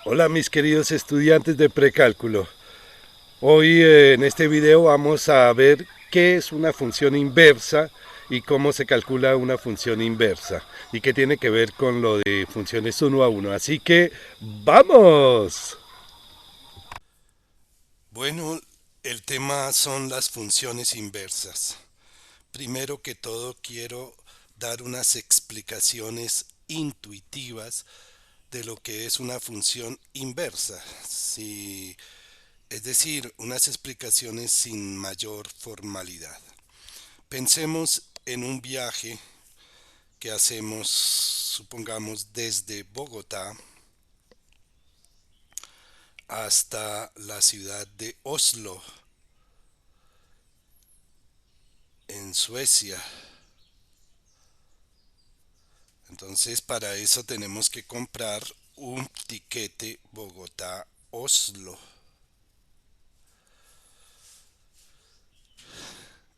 Hola mis queridos estudiantes de precálculo. Hoy en este video vamos a ver qué es una función inversa y cómo se calcula una función inversa y qué tiene que ver con lo de funciones uno a uno. Así que ¡vamos! Bueno, el tema son las funciones inversas. Primero que todo quiero dar unas explicaciones intuitivas de lo que es una función inversa. Si Es decir, unas explicaciones sin mayor formalidad. Pensemos en un viaje que hacemos, supongamos, desde Bogotá hasta la ciudad de Oslo, en Suecia. Entonces, para eso tenemos que comprar un tiquete Bogotá-Oslo.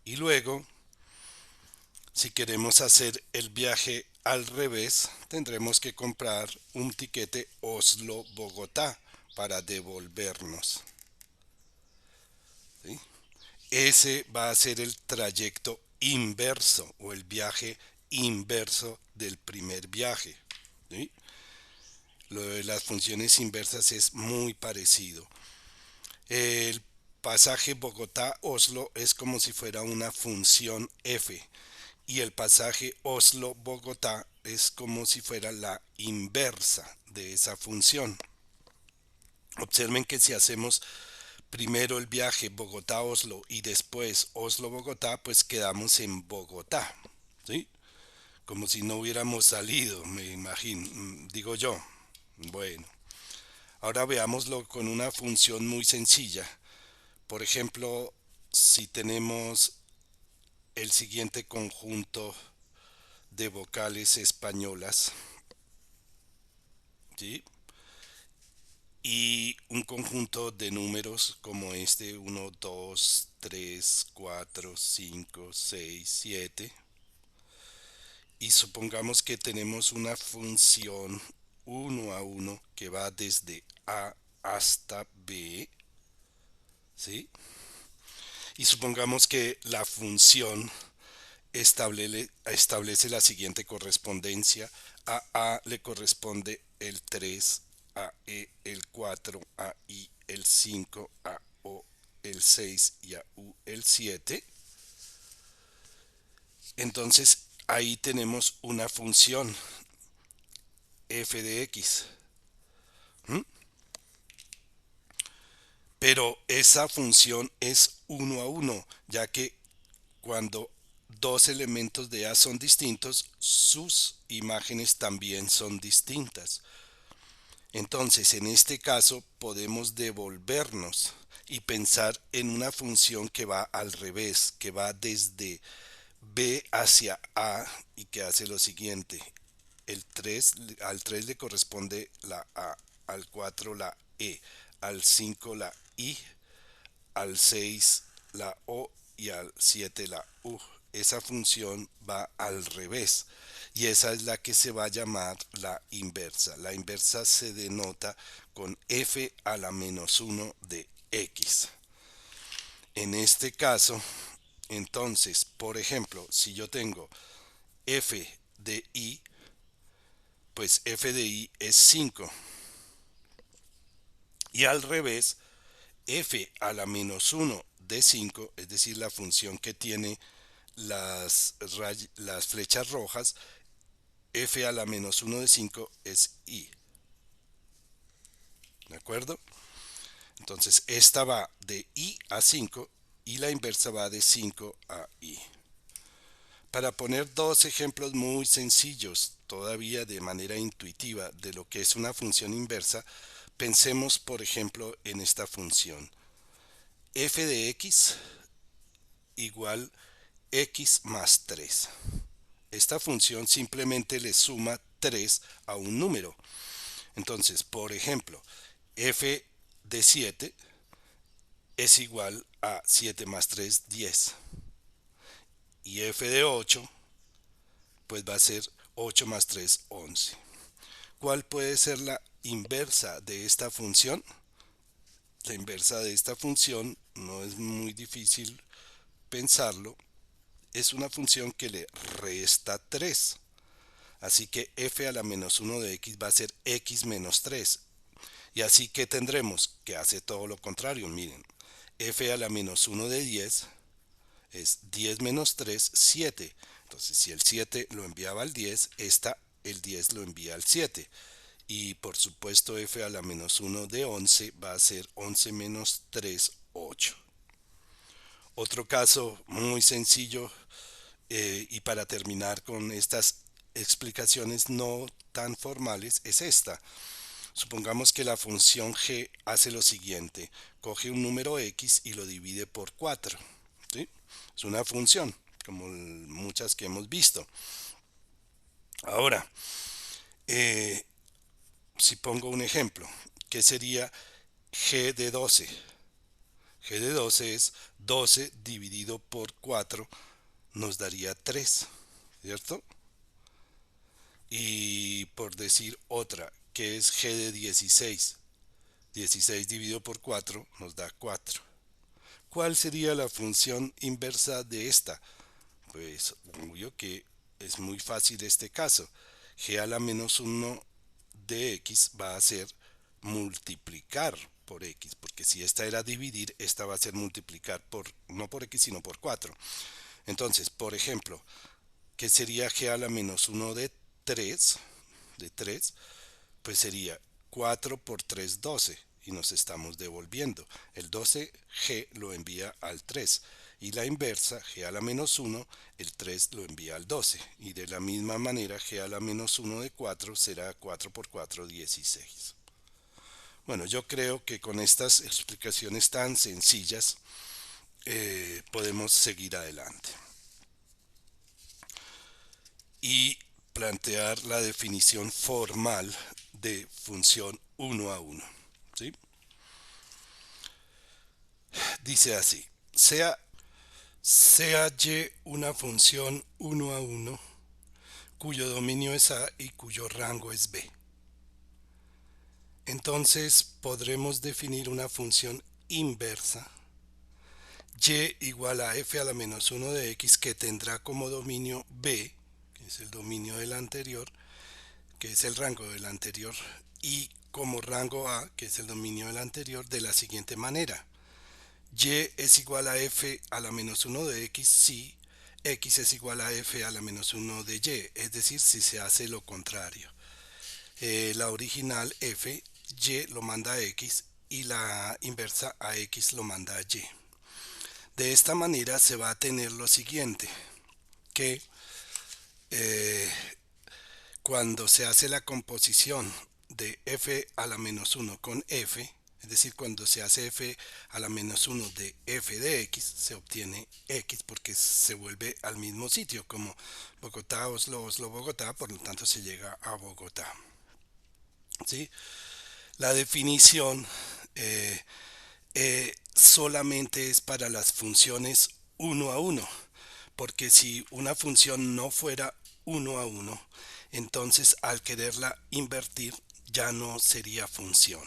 Y luego, si queremos hacer el viaje al revés, tendremos que comprar un tiquete Oslo-Bogotá para devolvernos. ¿Sí? Ese va a ser el trayecto inverso o el viaje inverso del primer viaje. ¿Sí? Lo de las funciones inversas es muy parecido. El pasaje Bogotá-Oslo es como si fuera una función f y el pasaje Oslo-Bogotá es como si fuera la inversa de esa función. Observen que si hacemos primero el viaje Bogotá-Oslo y después Oslo-Bogotá, pues quedamos en Bogotá, ¿sí? Como si no hubiéramos salido, me imagino, digo yo. Bueno, ahora veámoslo con una función muy sencilla. Por ejemplo, si tenemos el siguiente conjunto de vocales españolas, ¿sí? Y un conjunto de números como este, uno 2 3 4 5 6 7. Y supongamos que tenemos una función uno a uno que va desde A hasta B, ¿sí? Y supongamos que la función establece la siguiente correspondencia. A le corresponde el 3, a E el 4, a I el 5, a O el 6 y a U el 7. Entonces ahí tenemos una función f de x. ¿Mm? Pero esa función es uno a uno, ya que cuando dos elementos de A son distintos, sus imágenes también son distintas. Entonces, en este caso, podemos devolvernos y pensar en una función que va al revés, que va desde B hacia A y que hace lo siguiente. Al 3 le corresponde la A, al 4 la E, al 5 la I, al 6 la O y al 7 la U. Esa función va al revés y esa es la que se va a llamar la inversa. La inversa se denota con f a la menos 1 de x. En este caso, entonces, por ejemplo, si yo tengo f de i, pues f de i es 5. Y al revés, f a la menos 1 de 5, es decir, la función que tiene las flechas rojas, f a la menos 1 de 5 es i. ¿De acuerdo? Entonces esta va de i a 5 y la inversa va de 5 a i. Para poner dos ejemplos muy sencillos, todavía de manera intuitiva, de lo que es una función inversa, pensemos por ejemplo en esta función. F de x igual x más 3. Esta función simplemente le suma 3 a un número. Entonces, por ejemplo, f de 7 es igual a 7 más 3, 10. Y f de 8, pues va a ser 8 más 3, 11. ¿Cuál puede ser la inversa de esta función? La inversa de esta función no es muy difícil pensarlo. Es una función que le resta 3. Así que f a la menos 1 de x va a ser x menos 3. Y así que tendremos que hace todo lo contrario. Miren, f a la menos 1 de 10 es 10 menos 3, 7. Entonces si el 7 lo enviaba al 10, el 10 lo envía al 7. Y por supuesto f a la menos 1 de 11 va a ser 11 menos 3, 8. Otro caso muy sencillo, y para terminar con estas explicaciones no tan formales, es esta. Supongamos que la función g hace lo siguiente: coge un número x y lo divide por 4. ¿Sí? Es una función, como muchas que hemos visto. Ahora, eh, si pongo un ejemplo, ¿qué sería g de 12? G de 12 es 12 dividido por 4, nos daría 3, ¿cierto? Y por decir otra, ¿qué es g de 16? 16 dividido por 4 nos da 4. ¿Cuál sería la función inversa de esta? Pues obvio que es muy fácil este caso. G a la menos 1 de x va a ser multiplicar por x, porque si esta era dividir, esta va a ser multiplicar por, no por x, sino por 4. Entonces, por ejemplo, ¿qué sería g a la menos 1 de 3? De 3, pues sería 4 por 3, 12. Y nos estamos devolviendo. El 12g lo envía al 3. Y la inversa, g a la menos 1, el 3 lo envía al 12. Y de la misma manera, g a la menos 1 de 4 será 4 por 4, 16. Bueno, yo creo que con estas explicaciones tan sencillas podemos seguir adelante y plantear la definición formal de función 1 a 1. ¿Sí? Dice así: sea y una función 1 a 1 cuyo dominio es A y cuyo rango es B. Entonces podremos definir una función inversa y igual a f a la menos 1 de x, que tendrá como dominio B, que es el dominio del anterior, que es el rango del anterior, y como rango A, que es el dominio del anterior, de la siguiente manera: y es igual a f a la menos 1 de x si x es igual a f a la menos 1 de y, es decir, si se hace lo contrario. La original f, y lo manda a x, y la inversa a x lo manda a y. De esta manera se va a tener lo siguiente, que eh, cuando se hace la composición de f a la menos 1 con f, es decir, cuando se hace f a la menos 1 de f de x, se obtiene x, porque se vuelve al mismo sitio, como Bogotá, Oslo, Oslo, Bogotá, por lo tanto se llega a Bogotá. ¿Sí? La definición solamente es para las funciones 1 a 1, porque si una función no fuera 1 a 1, entonces al quererla invertir ya no sería función,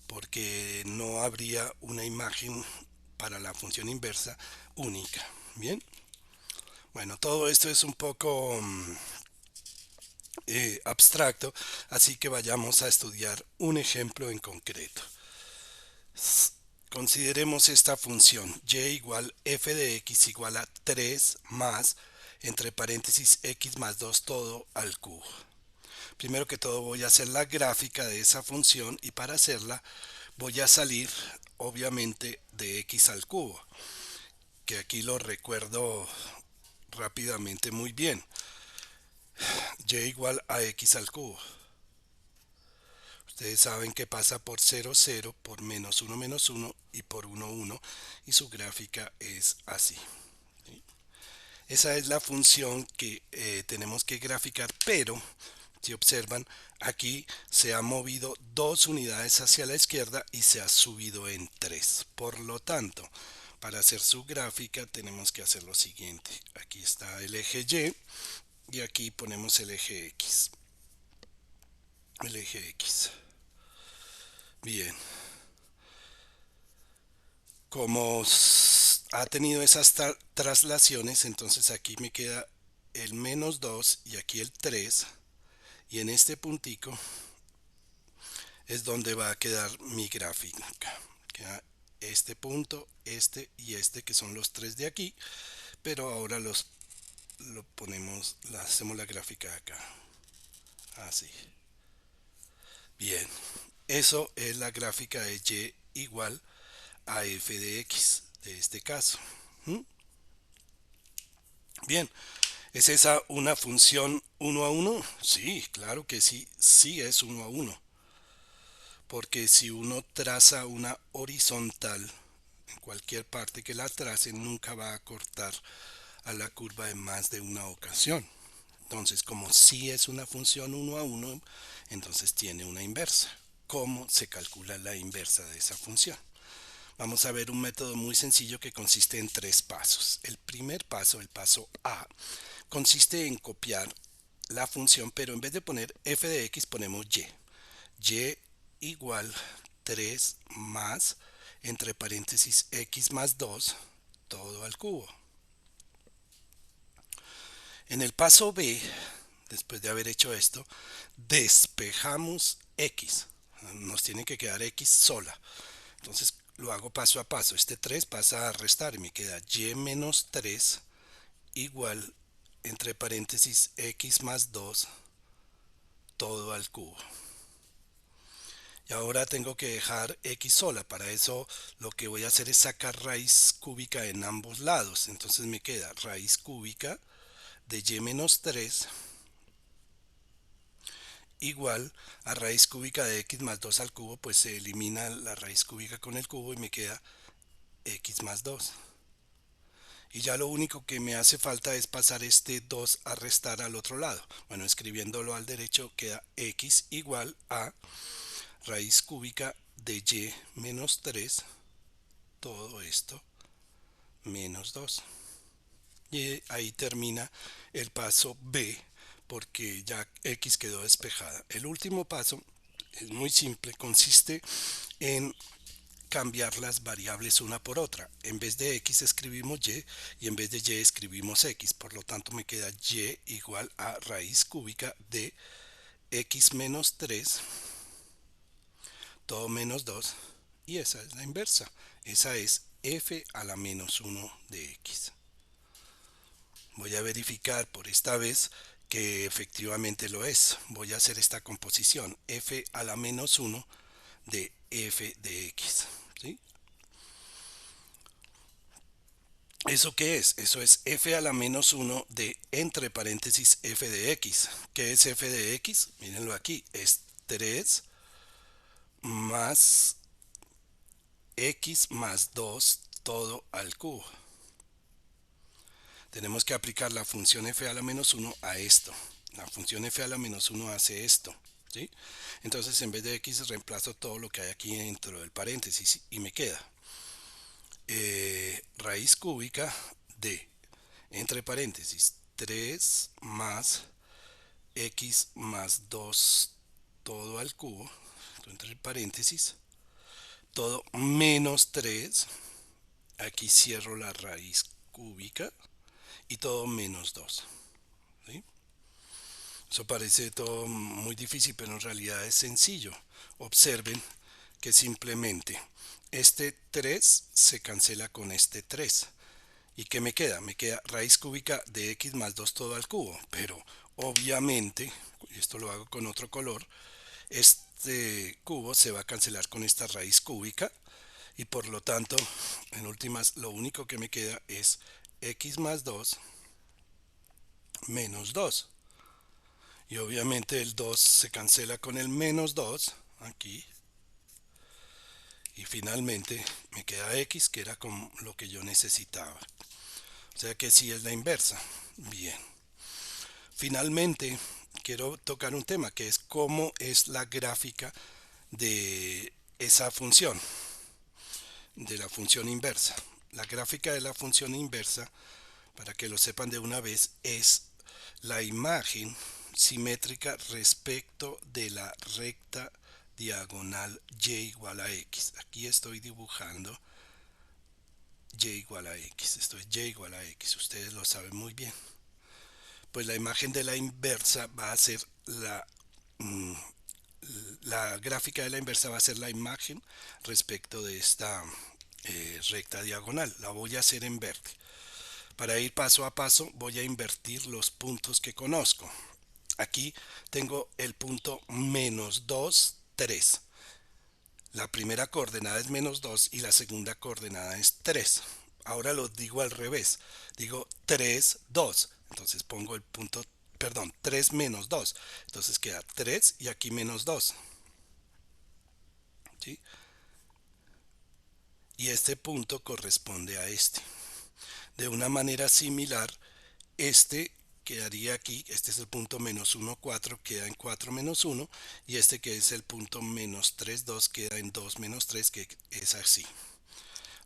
porque no habría una imagen para la función inversa única. Bien, bueno, todo esto es un poco abstracto, así que vayamos a estudiar un ejemplo en concreto. Consideremos esta función y igual f de x igual a 3 más, entre paréntesis, x más 2 todo al cubo. Primero que todo voy a hacer la gráfica de esa función, y para hacerla voy a salir obviamente de x al cubo, que aquí lo recuerdo rápidamente muy bien. Y igual a x al cubo. Ustedes saben que pasa por 0, 0, por menos 1, y por 1, 1, y su gráfica es así. ¿Sí? Esa es la función que tenemos que graficar, pero si observan, aquí se ha movido 2 unidades hacia la izquierda y se ha subido en 3. Por lo tanto, para hacer su gráfica tenemos que hacer lo siguiente: aquí está el eje y aquí ponemos el eje x. el eje X. Bien, como ha tenido esas traslaciones, entonces aquí me queda el menos 2 y aquí el 3, y en este puntico es donde va a quedar mi gráfica. Queda este punto, este y este, que son los tres de aquí, pero ahora lo ponemos, hacemos la gráfica acá, así. Bien, eso es la gráfica de y igual a f de x de este caso. ¿Mm? Bien, ¿es esa una función uno a uno? Sí, claro que sí, sí es uno a uno. Porque si uno traza una horizontal en cualquier parte que la trace, nunca va a cortar a la curva en más de una ocasión. Entonces, como si es una función uno a uno, entonces tiene una inversa. ¿Cómo se calcula la inversa de esa función? Vamos a ver un método muy sencillo que consiste en tres pasos. El primer paso, el paso A, consiste en copiar la función, pero en vez de poner f de x ponemos y. Y igual 3 más, entre paréntesis, x más 2, todo al cubo. En el paso B, después de haber hecho esto, despejamos x. Nos tiene que quedar x sola. Entonces lo hago paso a paso. Este 3 pasa a restar y me queda y menos 3 igual, entre paréntesis, x más 2, todo al cubo. Y ahora tengo que dejar x sola. Para eso lo que voy a hacer es sacar raíz cúbica en ambos lados. Entonces me queda raíz cúbica de y menos 3 igual a raíz cúbica de x más 2 al cubo. Pues se elimina la raíz cúbica con el cubo y me queda x más 2. Y ya lo único que me hace falta es pasar este 2 a restar al otro lado. Bueno, escribiéndolo al derecho queda x igual a raíz cúbica de y menos 3, todo esto, menos 2. Y ahí termina el paso B, porque ya x quedó despejada. El último paso es muy simple, consiste en cambiar las variables una por otra. En vez de x escribimos y en vez de y escribimos x. Por lo tanto me queda y igual a raíz cúbica de x menos 3, todo menos 2, y esa es la inversa. Esa es f a la menos 1 de x. Voy a verificar por esta vez que efectivamente lo es. Voy a hacer esta composición, f a la menos 1 de f de x. ¿Sí? ¿Eso qué es? Eso es f a la menos 1 de, entre paréntesis, f de x. ¿Qué es f de x? Mírenlo aquí, es 3 más x más 2 todo al cubo. Tenemos que aplicar la función f a la menos 1 a esto. La función f a la menos 1 hace esto. ¿Sí? Entonces en vez de x reemplazo todo lo que hay aquí dentro del paréntesis y me queda raíz cúbica de, entre paréntesis, 3 más x más 2 todo al cubo, entre paréntesis, todo menos 3, aquí cierro la raíz cúbica, y todo menos 2. ¿Sí? Eso parece todo muy difícil, pero en realidad es sencillo. Observen que simplemente este 3 se cancela con este 3. ¿Y qué me queda? Me queda raíz cúbica de x más 2 todo al cubo. Pero obviamente, y esto lo hago con otro color, este cubo se va a cancelar con esta raíz cúbica. Y por lo tanto, en últimas, lo único que me queda es x más 2 menos 2. Y obviamente el 2 se cancela con el menos 2 aquí. Y finalmente me queda x, que era como lo que yo necesitaba. O sea que sí es la inversa. Bien. Finalmente quiero tocar un tema que es cómo es la gráfica de esa función, de la función inversa. La gráfica de la función inversa, para que lo sepan de una vez, es la imagen, simétrica respecto de la recta diagonal y igual a x. Aquí estoy dibujando y igual a x. Esto es y igual a x. Ustedes lo saben muy bien. Pues la imagen de la inversa va a ser la gráfica de la inversa va a ser la imagen respecto de esta recta diagonal. La voy a hacer en verde. Para ir paso a paso voy a invertir los puntos que conozco. Aquí tengo el punto menos 2, 3. La primera coordenada es menos 2 y la segunda coordenada es 3. Ahora lo digo al revés. Digo 3, 2. Entonces pongo el punto, perdón, 3 menos 2. Entonces queda 3 y aquí menos 2. ¿Sí? Y este punto corresponde a este. De una manera similar, este quedaría aquí, este es el punto menos 1, 4, queda en 4 menos 1, y este que es el punto menos 3, 2 queda en 2 menos 3, que es así.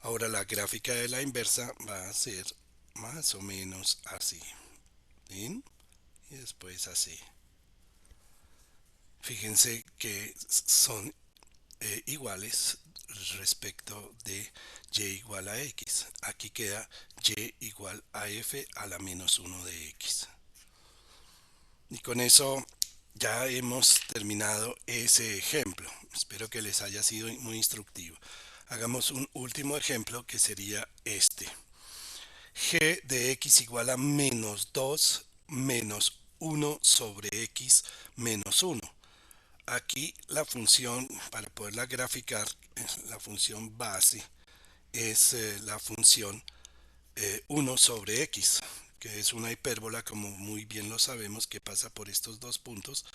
Ahora la gráfica de la inversa va a ser más o menos así. ¿Bien? Y después así. Fíjense que son iguales respecto de y igual a x. Aquí queda y igual a f a la menos 1 de x. Y con eso ya hemos terminado ese ejemplo. Espero que les haya sido muy instructivo. Hagamos un último ejemplo que sería este. G de x igual a menos 2 menos 1 sobre x menos 1. Aquí la función, para poderla graficar, la función base es la función 1 sobre x, que es una hipérbola, como muy bien lo sabemos, que pasa por estos dos puntos.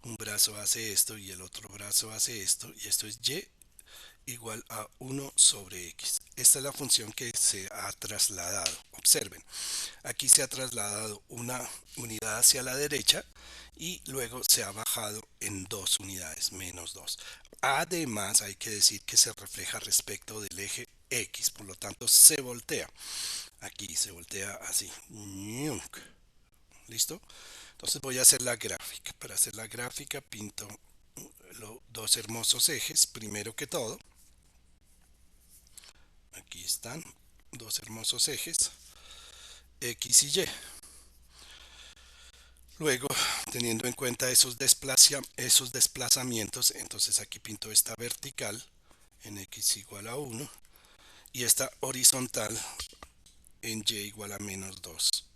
Un brazo hace esto y el otro brazo hace esto, y esto es y igual a 1 sobre x. Esta es la función que se ha trasladado. Observen, aquí se ha trasladado una unidad hacia la derecha y luego se ha bajado en 2 unidades, menos 2. Además, hay que decir que se refleja respecto del eje x, por lo tanto se voltea. Aquí se voltea así. ¿Listo? Entonces voy a hacer la gráfica. Para hacer la gráfica pinto los dos hermosos ejes, primero que todo. Aquí están dos hermosos ejes, X y Y. Luego, teniendo en cuenta esos desplazamientos, entonces aquí pinto esta vertical en X igual a 1 y esta horizontal en Y igual a menos 2.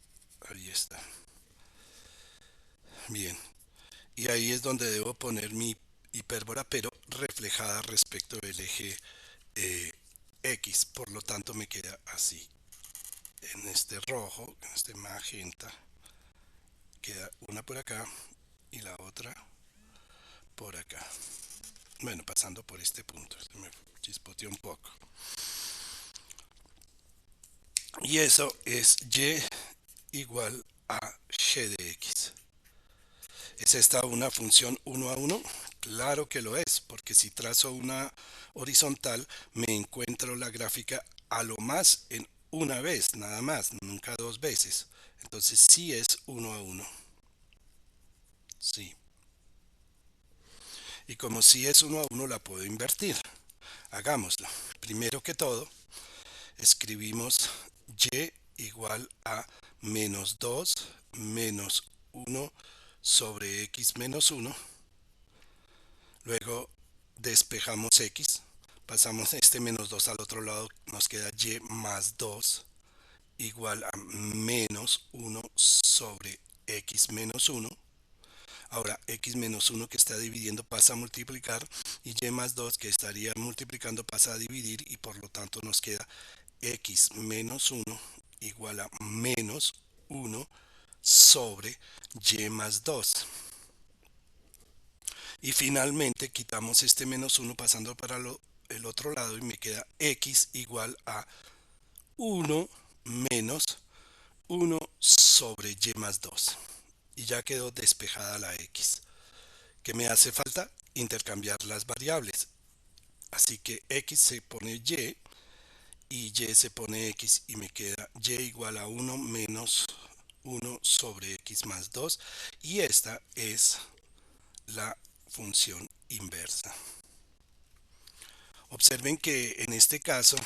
Ahí está. Bien. Y ahí es donde debo poner mi hipérbola, pero reflejada respecto del eje X. Por lo tanto, me queda así. En este rojo, en este magenta, queda una por acá y la otra por acá. Bueno, pasando por este punto, se me chispoteó un poco. Y eso es y igual a g de x. ¿Es esta una función 1 a 1? Claro que lo es, porque si trazo una horizontal me encuentro la gráfica a lo más en una vez, nada más, nunca dos veces. Entonces sí es 1 a 1. Sí. Y como si es 1 a 1 la puedo invertir. Hagámoslo. Primero que todo, escribimos y igual a menos 2 menos 1 sobre x menos 1. Luego despejamos x, pasamos este menos 2 al otro lado, nos queda y más 2 igual a menos 1 sobre x menos 1. Ahora x menos 1 que está dividiendo pasa a multiplicar y y más 2 que estaría multiplicando pasa a dividir, y por lo tanto nos queda x menos 1 igual a menos 1 sobre y más 2. Y finalmente quitamos este menos 1 pasando para el otro lado y me queda x igual a 1 menos 1 sobre y más 2. Y ya quedó despejada la x. ¿Qué me hace falta? Intercambiar las variables. Así que x se pone y y se pone x y me queda y igual a 1 menos 1 sobre x más 2 y esta es la función inversa. Observen que en este caso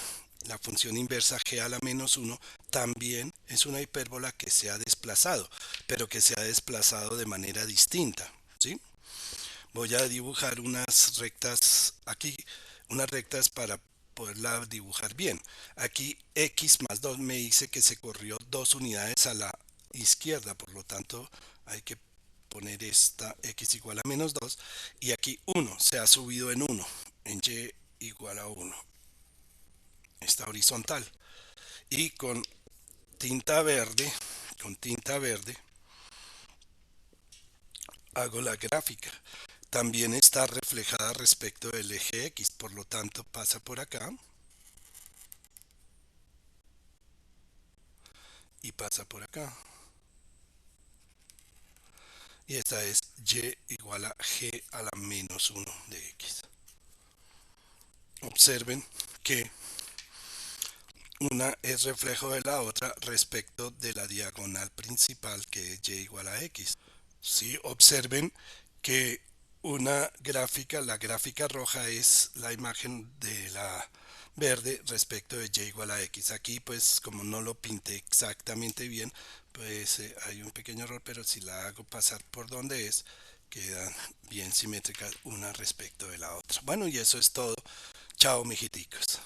la función inversa g a la menos 1 también es una hipérbola que se ha desplazado, pero que se ha desplazado de manera distinta, ¿sí? Voy a dibujar unas rectas aquí, unas rectas para poderla dibujar bien. Aquí x más 2 me dice que se corrió 2 unidades a la izquierda, por lo tanto hay que poner esta x igual a menos 2 y aquí 1 se ha subido en 1, en y igual a 1, está horizontal. Y tinta verde, con tinta verde hago la gráfica. También está reflejada respecto del eje X, por lo tanto pasa por acá y pasa por acá. Y esta es y igual a g a la menos 1 de x. Observen que una es reflejo de la otra respecto de la diagonal principal que es y igual a x. Sí, observen que una gráfica, la gráfica roja es la imagen de la verde respecto de y igual a x. Aquí pues como no lo pinté exactamente bien, pues hay un pequeño error, pero si la hago pasar por donde es, quedan bien simétricas una respecto de la otra. Bueno, y eso es todo. Chao, mijiticos.